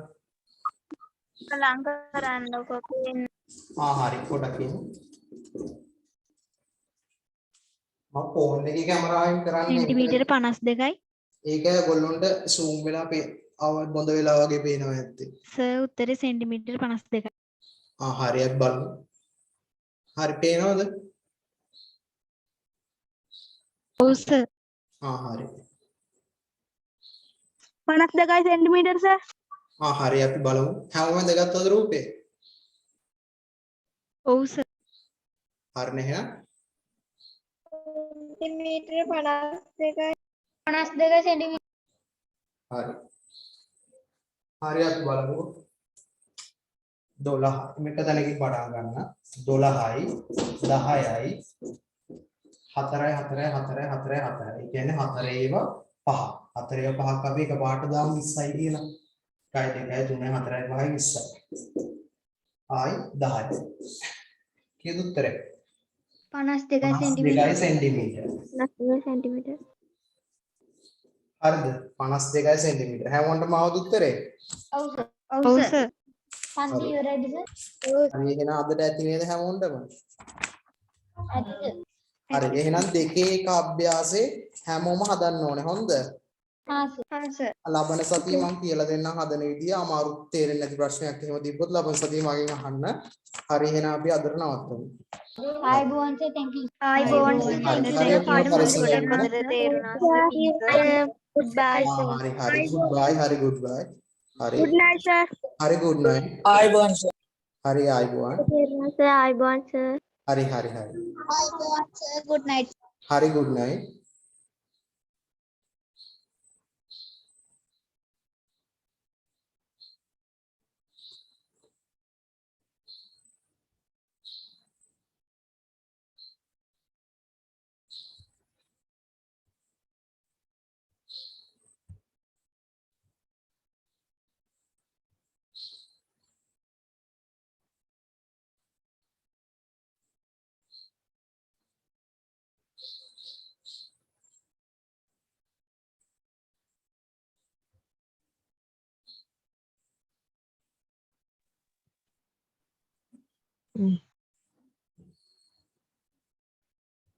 ලං කරන්නකෝ පේන්නේ. හරි පොඩක් ඉන්න. මම ෆෝන් එකේ කැමරාවෙන් කරන්නේ සෙන්ටිමීටර 52යි. ඒක ගොල්ලොන්ට zoom වෙලා බොඳ වෙලා වගේ පේනවා ඇත්තේ. සර් උත්තරේ සෙන්ටිමීටර 52යි. හරි අපි බලමු. හරි පේනවද? ඔව් සර්. හරි. 52යි සෙන්ටිමීටර සර්. හරි අපි බලමු. හැමෝම දෙගත්තද රූපේ? ඔව් සර්. හරිනේ එහෙනම්. සෙන්ටිමීටර 52යි. 52 සෙන්ටිමීටර්. හරි. හරි අපි බලමු. 12 මේක දැනකින් පටන් ගන්න. 12යි 10යි 4යි 4යි 4යි 4යි 4යි. ඒ කියන්නේ 4 ඒවා 5. 4 ඒවා 5ක් අපි එකපාරට දාමු 20යි කියලා. 1 2 3 4 5යි 20යි. ආයි 10යි. කීයද උත්තරේ? 52 සෙන්ටිමීටර්. 52 සෙන්ටිමීටර. 52 සෙන්ටිමීටර. හරිද? 52 සෙන්ටිමීටර. හැමෝටම ආවද උත්තරේ? ඔව් සර්. ඔව් සර්. පන්ති ඉවරයිද සර්? හරි එහෙනම් අදට ඇති නේද හැමෝටම? ඇත්ත. හරි එහෙනම් දෙකේ එක අභ්‍යාසේ හැමෝම හදන්න ඕනේ. හොඳද? හා සර්. ලබන සතිය මම කියලා දෙන්නම් හදන විදිය. අමාරු තේරෙන්නේ නැති ප්‍රශ්නයක් එහෙම තිබ්බොත් ලබන සතිය මගෙන් අහන්න. හරි එහෙනම් අපි අදට නවත්තමු. ආයුබෝවන් සර් thank you. ආයිබෝන් හරි, සර්. හරි, තෑන්ක් යූ හරි, සර්. හරි, පාඩම හොඳට තේරුණා සර්. Goodbye sir. හරි goodbye හරි goodbye. හරි. Good night sir. හරි good night. ආයිබෝන් සර්. හරි ආයිබෝවන්. තේරුණා සර්. ආයිබෝන් සර්. හරි. good night. හරි good night.